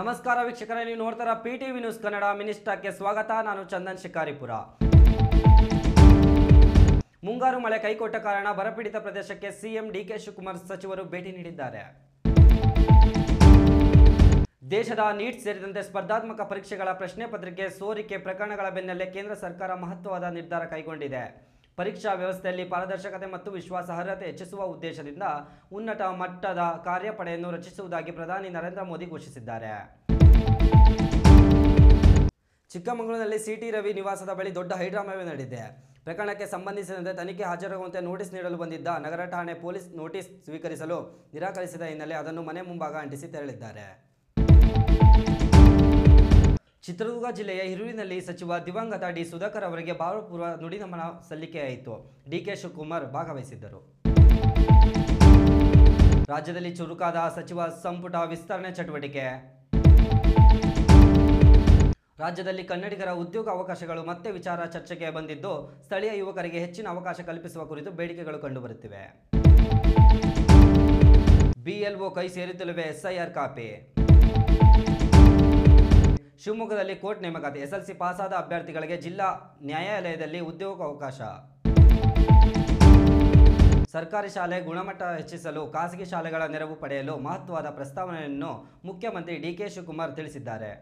ನಮಸ್ಕಾರ ವೀಕ್ಷಕರೇ, ನೀವು ನೋಡ್ತಾರ PTV ನ್ಯೂಸ್ ಕನ್ನಡ ಮಿನಿಸ್ಟರ್ಗೆ ಸ್ವಾಗತ. ನಾನು ಚಂದನ್ ಶಿಕಾರಿಪುರ. ಮುಂಗಾರು ಮಳೆ ಕೈಕೊಟ್ಟ ಕಾರಣ ಬರಪೀಡಿತ ಪ್ರದೇಶಕ್ಕೆ ಸಿಎಂ DK ಶಿವಕುಮಾರ್ ಸಚಿವರು ಭೇಟಿ ನೀಡಿದ್ದಾರೆ. ದೇಶದ ನೀಟ್ ಸೇರಿದಂತೆ ಸ್ಪರ್ಧಾತ್ಮಕ ಪರೀಕ್ಷೆಗಳ ಪ್ರಶ್ನೆ ಪತ್ರಿಕೆ ಸೋರಿಕೆ ಪ್ರಕರಣಗಳ ಬೆನ್ನಲ್ಲೇ ಕೇಂದ್ರ ಸರ್ಕಾರ ಮಹತ್ವದ ನಿರ್ಧಾರ ಕೈಗೊಂಡಿದೆ. ಪರೀಕ್ಷಾ ವ್ಯವಸ್ಥೆಯಲ್ಲಿ ಪಾರದರ್ಶಕತೆ ಮತ್ತು ವಿಶ್ವಾಸಾರ್ಹತೆ ಹೆಚ್ಚಿಸುವ ಉದ್ದೇಶದಿಂದ ಉನ್ನತ ಮಟ್ಟದ ಕಾರ್ಯಪಡೆಯನ್ನು ರಚಿಸುವುದಾಗಿ ಪ್ರಧಾನಿ ನರೇಂದ್ರ ಮೋದಿ ಘೋಷಿಸಿದ್ದಾರೆ. ಚಿಕ್ಕಮಗಳೂರಿನಲ್ಲಿ ಸಿಟಿ ರವಿ ನಿವಾಸದ ಬಳಿ ದೊಡ್ಡ ಹೈಡ್ರಾಮಾವೇ ನಡೆದಿದೆ. ಪ್ರಕರಣಕ್ಕೆ ಸಂಬಂಧಿಸಿದಂತೆ ತನಿಖೆ ಹಾಜರಾಗುವಂತೆ ನೋಟಿಸ್ ನೀಡಲು ಬಂದಿದ್ದ ನಗರ ಠಾಣೆ ಪೊಲೀಸ್ ನೋಟಿಸ್ ಸ್ವೀಕರಿಸಲು ನಿರಾಕರಿಸಿದ ಹಿನ್ನೆಲೆ ಅದನ್ನು ಮನೆ ಮುಂಭಾಗ ಅಂಟಿಸಿ ತೆರಳಿದ್ದಾರೆ. ಚಿತ್ರದುರ್ಗ ಜಿಲ್ಲೆಯ ಹಿರಿಯೂರಿನಲ್ಲಿ ಸಚಿವ ದಿವಂಗತ ಡಿ ಸುಧಾಕರ್ ಅವರಿಗೆ ಭಾವಪೂರ್ವ ನುಡಿನಮನ ಸಲ್ಲಿಕೆಯಾಯಿತು. DK ಶಿವಕುಮಾರ್ ಭಾಗವಹಿಸಿದ್ದರು. ರಾಜ್ಯದಲ್ಲಿ ಚುರುಕಾದ ಸಚಿವ ಸಂಪುಟ ವಿಸ್ತರಣೆ ಚಟುವಟಿಕೆ. ರಾಜ್ಯದಲ್ಲಿ ಕನ್ನಡಿಗರ ಉದ್ಯೋಗ ಅವಕಾಶಗಳು ಮತ್ತೆ ವಿಚಾರ ಚರ್ಚೆಗೆ ಬಂದಿದ್ದು, ಸ್ಥಳೀಯ ಯುವಕರಿಗೆ ಹೆಚ್ಚಿನ ಅವಕಾಶ ಕಲ್ಪಿಸುವ ಕುರಿತು ಬೇಡಿಕೆಗಳು ಕಂಡುಬರುತ್ತಿವೆ. BLO ಕೈ ಸೇರುತ್ತಲೇ SIR ಕಾಪಿ. ಶಿವಮೊಗ್ಗದಲ್ಲಿ ಕೋರ್ಟ್ ನೇಮಕಾತಿ. SLC ಪಾಸಾದ ಅಭ್ಯರ್ಥಿಗಳಿಗೆ ಜಿಲ್ಲಾ ನ್ಯಾಯಾಲಯದಲ್ಲಿ ಉದ್ಯೋಗಾವಕಾಶ. ಸರ್ಕಾರಿ ಶಾಲೆ ಗುಣಮಟ್ಟ ಹೆಚ್ಚಿಸಲು ಖಾಸಗಿ ಶಾಲೆಗಳ ನೆರವು ಪಡೆಯಲು ಮಹತ್ವದ ಪ್ರಸ್ತಾವನೆಯನ್ನು ಮುಖ್ಯಮಂತ್ರಿ DK ಶಿವಕುಮಾರ್ ತಿಳಿಸಿದ್ದಾರೆ.